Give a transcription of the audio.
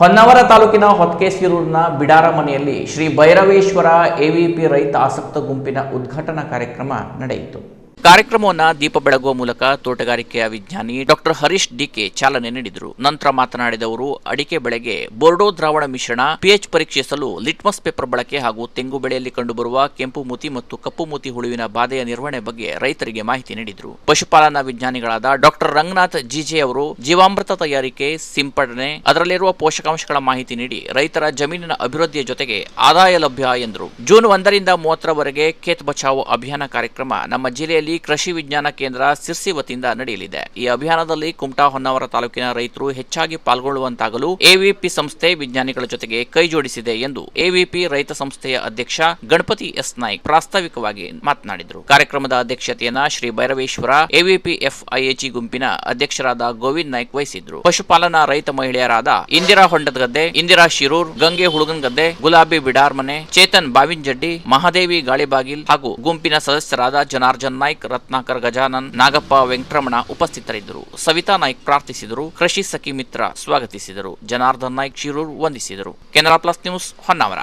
ಹೊನ್ನಾವರ ತಾಲೂಕಿನ ಹೊತ್ಕೆಸೂರಿನ ಬಿಡಾರ ಮನೆಯಲ್ಲಿ ಶ್ರೀ ಭೈರವೇಶ್ವರ ಎವಿಪಿ ರೈತ ಆಸಕ್ತ ಗುಂಪಿನ ಉದ್ಘಾಟನಾ ಕಾರ್ಯಕ್ರಮ ನಡೆಯಿತು. ಕಾರ್ಯಕ್ರಮವನ್ನು ದೀಪ ಬೆಳಗುವ ಮೂಲಕ ತೋಟಗಾರಿಕೆಯ ವಿಜ್ಞಾನಿ ಡಾಕ್ಟರ್ ಹರೀಶ್ ಡಿಕೆ ಚಾಲನೆ ನೀಡಿದರು. ನಂತರ ಮಾತನಾಡಿದವರು, ಅಡಿಕೆ ಬೆಳೆಗೆ ಬೋರ್ಡೋ ದ್ರಾವಣ ಮಿಶ್ರಣ, ಪಿಎಚ್ ಪರೀಕ್ಷಿಸಲು ಲಿಟ್ಮಸ್ ಪೇಪರ್ ಬಳಕೆ ಹಾಗೂ ತೆಂಗು ಬೆಳೆಯಲ್ಲಿ ಕಂಡುಬರುವ ಕೆಂಪು ಮೂತಿ ಮತ್ತು ಕಪ್ಪು ಮೂತಿ ಹುಳುವಿನ ಬಾಧೆಯ ನಿರ್ವಹಣೆ ಬಗ್ಗೆ ರೈತರಿಗೆ ಮಾಹಿತಿ ನೀಡಿದರು. ಪಶುಪಾಲನಾ ವಿಜ್ಞಾನಿಗಳಾದ ಡಾಕ್ಟರ್ ರಂಗನಾಥ್ ಜಿಜೆ ಅವರು ಜೀವಾಮೃತ ತಯಾರಿಕೆ, ಸಿಂಪಡಣೆ, ಅದರಲ್ಲಿರುವ ಪೋಷಕಾಂಶಗಳ ಮಾಹಿತಿ ನೀಡಿ ರೈತರ ಜಮೀನಿನ ಅಭಿವೃದ್ಧಿಯ ಜೊತೆಗೆ ಆದಾಯ ಲಭ್ಯ ಎಂದರು. ಜೂನ್ 1ರಿಂದ 30ರವರೆಗೆ ಖೇತ್ ಬಚಾವೋ ಅಭಿಯಾನ ಕಾರ್ಯಕ್ರಮ ನಮ್ಮ ಜಿಲ್ಲೆಯಲ್ಲಿ ಕೃಷಿ ವಿಜ್ಞಾನ ಕೇಂದ್ರ ಸಿರ್ಸಿ ವತಿಯಿಂದ ನಡೆಯಲಿದೆ. ಈ ಅಭಿಯಾನದಲ್ಲಿ ಕುಮಟಾ, ಹೊನ್ನಾವರ ತಾಲೂಕಿನ ರೈತರು ಹೆಚ್ಚಾಗಿ ಪಾಲ್ಗೊಳ್ಳುವಂತಾಗಲು ಎವಿಪಿ ಸಂಸ್ಥೆ ವಿಜ್ಞಾನಿಗಳ ಜೊತೆಗೆ ಕೈ ಜೋಡಿಸಿದೆ ಎಂದು ಎವಿಪಿ ರೈತ ಸಂಸ್ಥೆಯ ಅಧ್ಯಕ್ಷ ಗಣಪತಿ ಎಸ್ ನಾಯ್ಕ್ ಪ್ರಾಸ್ತಾವಿಕವಾಗಿ ಮಾತನಾಡಿದರು. ಕಾರ್ಯಕ್ರಮದ ಅಧ್ಯಕ್ಷತೆಯನ್ನ ಶ್ರೀ ಭೈರವೇಶ್ವರ ಎವಿಪಿ ಎಫ್ಐಎಚಿ ಗುಂಪಿನ ಅಧ್ಯಕ್ಷರಾದ ಗೋವಿಂದ್ ನಾಯ್ಕ್ ವಹಿಸಿದ್ರು. ಪಶುಪಾಲನಾ ರೈತ ಮಹಿಳೆಯರಾದ ಇಂದಿರಾ ಹೊಂಡದಗದ್ದೆ, ಇಂದಿರಾ ಶಿರೂರ್, ಗಂಗೆ ಹುಳುಗನ್ಗದ್ದೆ, ಗುಲಾಬಿ ಬಿಡಾರ್ಮನೆ, ಚೇತನ್ ಬಾವಿಂಜಡ್ಡಿ, ಮಹಾದೇವಿ ಗಾಳಿಬಾಗಿಲ್ ಹಾಗೂ ಗುಂಪಿನ ಸದಸ್ಯರಾದ ಜನಾರ್ದನ್ ನಾಯ್ಕ್, ರತ್ನಾಕರ್ ಗಜಾನನ್, ನಾಗಪ್ಪ ವೆಂಕಟರಮಣ ಉಪಸ್ಥಿತರಿದ್ದರು. ಸವಿತಾ ನಾಯ್ಕ್ ಪ್ರಾರ್ಥಿಸಿದರು. ಕೃಷಿ ಸಖಿ ಮಿತ್ರ ಸ್ವಾಗತಿಸಿದರು. ಜನಾರ್ದನ್ ನಾಯ್ಕ್ ಶಿರೂರ್ ವಂದಿಸಿದರು. Canara plus news, Honnavar.